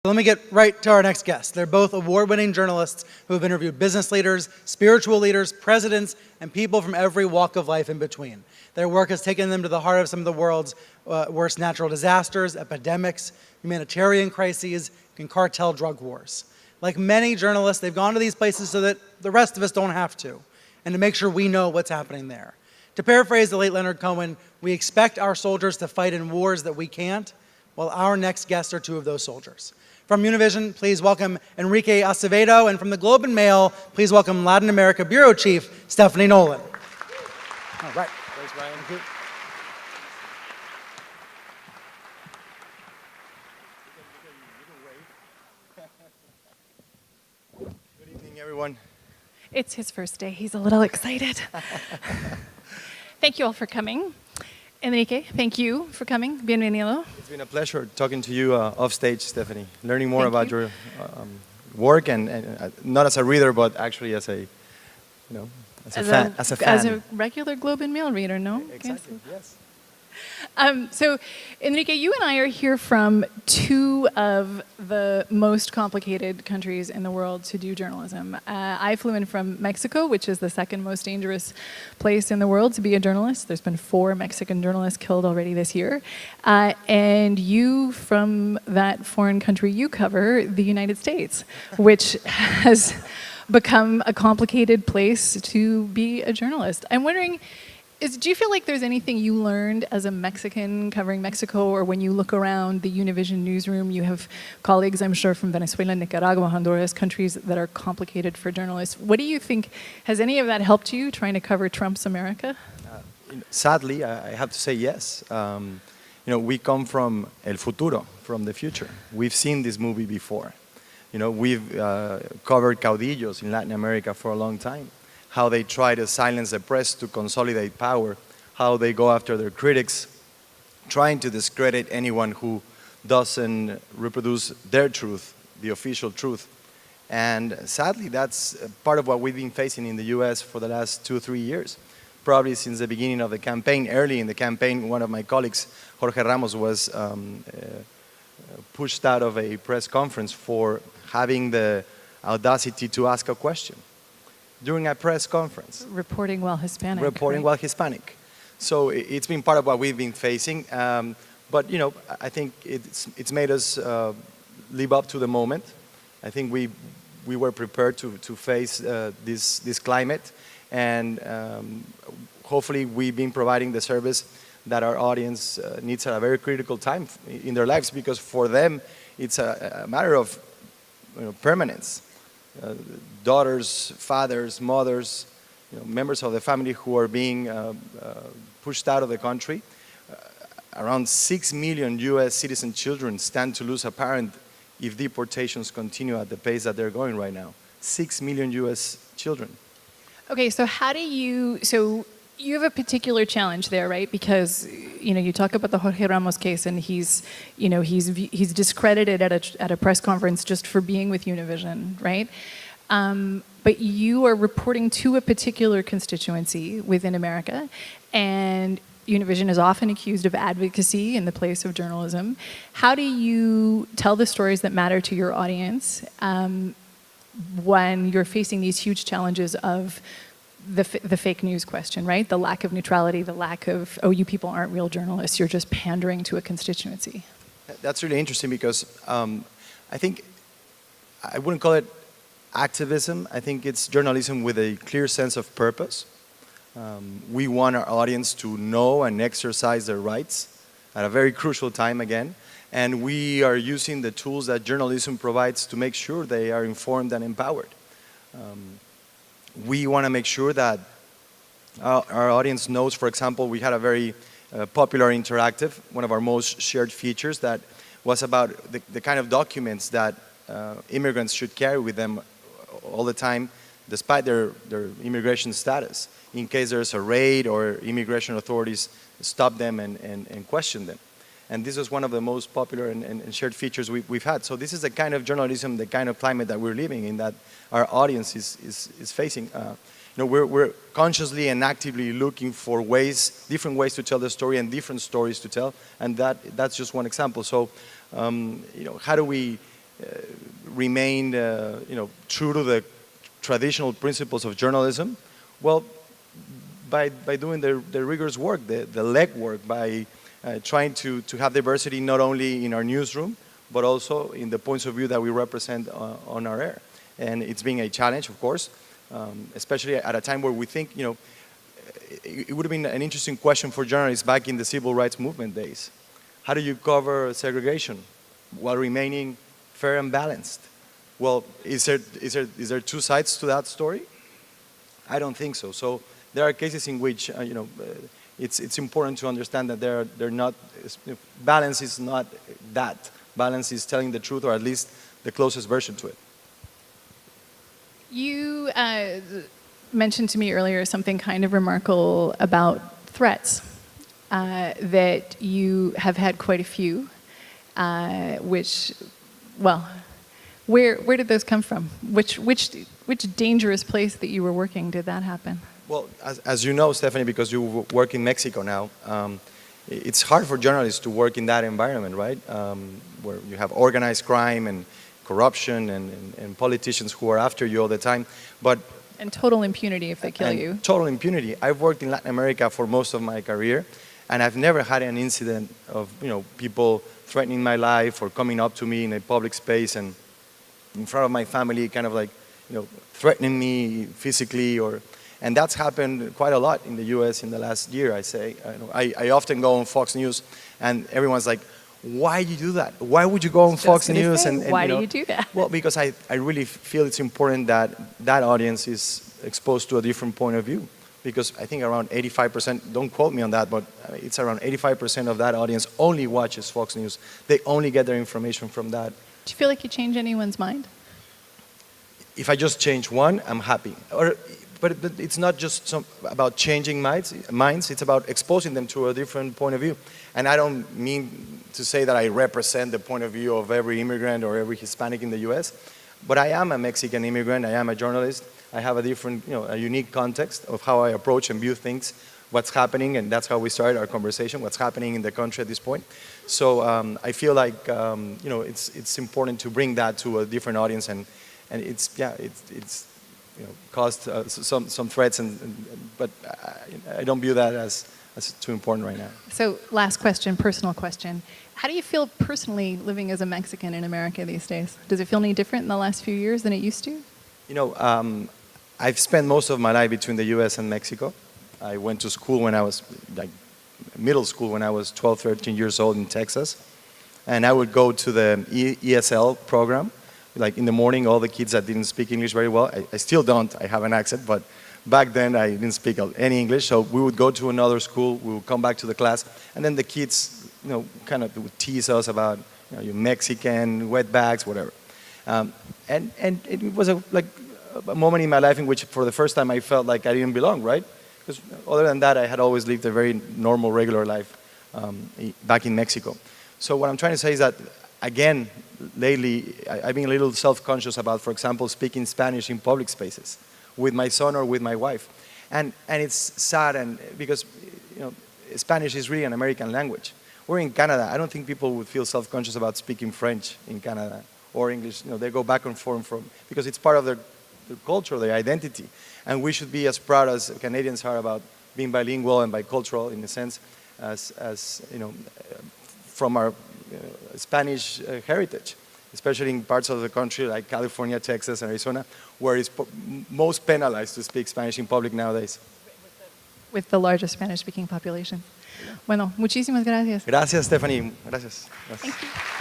Let me get right to our next guests. They're both award-winning journalists who have interviewed business leaders, spiritual leaders, presidents, and people from every walk of life in between. Their work has taken them to the heart of some of the world's worst natural disasters, epidemics, humanitarian crises, and cartel drug wars. Like many journalists, they've gone to these places so that the rest of us don't have to, and to make sure we know what's happening there. To paraphrase the late Leonard Cohen, we expect our soldiers to fight in wars that we can't, well, our next guests are two of those soldiers. From Univision, please welcome Enrique Acevedo, and from the Globe and Mail, please welcome Latin America Bureau Chief Stephanie Nolen. All right. Thanks, Brian. Thank you. Good evening, everyone. It's his first day. He's a little excited. Thank you all for coming. Enrique, thank you for coming. Bienvenido. It's been a pleasure talking to you off stage, Stephanie, learning more about your work, and not as a reader, but actually as a, as a fan. As a regular Globe and Mail reader, no? Exactly, yes. So, Enrique, you and I are here from two of the most complicated countries in the world to do journalism. I flew in from Mexico, which is the second most dangerous place in the world to be a journalist. There's been 4 Mexican journalists killed already this year. And you, from that foreign country you cover, the United States, which has become a complicated place to be a journalist. I'm wondering, do you feel like there's anything you learned as a Mexican covering Mexico, or when you look around the Univision newsroom, you have colleagues, I'm sure, from Venezuela, Nicaragua, Honduras, countries that are complicated for journalists. What do you think, has any of that helped you trying to cover Trump's America? Sadly, I have to say yes. We come from El Futuro, from the future. We've seen this movie before. We've covered caudillos in Latin America for a long time. How they try to silence the press to consolidate power, how they go after their critics, trying to discredit anyone who doesn't reproduce their truth, the official truth. And sadly, that's part of what we've been facing in the US for the last 2-3 years. Probably since the beginning of the campaign. Early in the campaign, one of my colleagues, Jorge Ramos, was pushed out of a press conference for having the audacity to ask a question during a press conference. Reporting while Hispanic. Reporting right? while Hispanic. So it's been part of what we've been facing. But I think it's made us live up to the moment. I think we were prepared to face this climate, and hopefully we've been providing the service that our audience needs at a very critical time in their lives, because for them it's a matter of permanence. Daughters, fathers, mothers, members of the family who are being pushed out of the country. Around 6 million US citizen children stand to lose a parent if deportations continue at the pace that they're going right now. 6 million US children. Okay, so you have a particular challenge there, right? Because you talk about the Jorge Ramos case, and he's discredited at a press conference just for being with Univision, right? But you are reporting to a particular constituency within America, and Univision is often accused of advocacy in the place of journalism. How do you tell the stories that matter to your audience when you're facing these huge challenges of the fake news question, right? The lack of neutrality, the lack of, you people aren't real journalists, you're just pandering to a constituency. That's really interesting, because I think I wouldn't call it activism. I think it's journalism with a clear sense of purpose. We want our audience to know and exercise their rights at a very crucial time again. And we are using the tools that journalism provides to make sure they are informed and empowered. We want to make sure that our audience knows. For example, we had a very popular interactive, one of our most shared features, that was about the kind of documents that immigrants should carry with them all the time, despite their immigration status, in case there's a raid or immigration authorities stop them and question them. And this was one of the most popular and shared features we've had. So this is the kind of journalism, the kind of climate that we're living in, that our audience is facing. We're consciously and actively looking for different ways to tell the story and different stories to tell, and that's just one example. So, how do we remain, true to the traditional principles of journalism? Well, by doing the rigorous work, the legwork, by trying to have diversity not only in our newsroom, but also in the points of view that we represent on our air. And it's been a challenge, of course, especially at a time where we think, it would have been an interesting question for journalists back in the civil rights movement days. How do you cover segregation while remaining fair and balanced? Well, is there two sides to that story? I don't think so. So there are cases in which, it's important to understand that they're not, balance is not that. Balance is telling the truth, or at least the closest version to it. You mentioned to me earlier something kind of remarkable about threats, that you have had quite a few, which, well, where did those come from? Which dangerous place that you were working did that happen? Well, as you know, Stephanie, because you work in Mexico now, it's hard for journalists to work in that environment, right? Where you have organized crime and corruption and politicians who are after you all the time. And total impunity if they kill you. Total impunity. I've worked in Latin America for most of my career, and I've never had an incident of people threatening my life or coming up to me in a public space and in front of my family, kind of like threatening me physically, and that's happened quite a lot in the U.S. in the last year. I say, I often go on Fox News, and everyone's like, "Why do you do that? Why would you go on Fox News?" And why do you do that? Well, because I really feel it's important that that audience is exposed to a different point of view. Because I think around 85%, don't quote me on that, but it's around 85% of that audience only watches Fox News. They only get their information from that. Do you feel like you change anyone's mind? If I just change one, I'm happy. But it's not just about changing minds, it's about exposing them to a different point of view. And I don't mean to say that I represent the point of view of every immigrant or every Hispanic in the US, but I am a Mexican immigrant, I am a journalist, I have a different, a unique context of how I approach and view things, what's happening, and that's how we started our conversation, what's happening in the country at this point. So I feel like, it's important to bring that to a different audience, and it's caused some threats, but I don't view that as too important right now. So last question, personal question. How do you feel personally living as a Mexican in America these days? Does it feel any different in the last few years than it used to? I've spent most of my life between the US and Mexico. I went to school when I was, middle school when I was 12, 13 years old in Texas. And I would go to the ESL program. Like in the morning, all the kids that didn't speak English very well, I still don't, I have an accent, but back then I didn't speak any English, so we would go to another school, we would come back to the class, and then the kids, kind of would tease us about, you're Mexican, wetbacks, whatever. And it was a moment in my life in which for the first time I felt like I didn't belong, right? Because other than that, I had always lived a very normal, regular life back in Mexico. So what I'm trying to say is that, again, lately, I've been a little self-conscious about, for example, speaking Spanish in public spaces with my son or with my wife. And it's sad, because Spanish is really an American language. We're in Canada. I don't think people would feel self-conscious about speaking French in Canada or English. They go back and forth because it's part of their culture, their identity. And we should be as proud as Canadians are about being bilingual and bicultural in a sense as from our Spanish heritage, especially in parts of the country like California, Texas, and Arizona, where it's most penalized to speak Spanish in public nowadays. With the largest Spanish-speaking population. Bueno, muchísimas gracias. Gracias, Stephanie. Gracias. Thank you.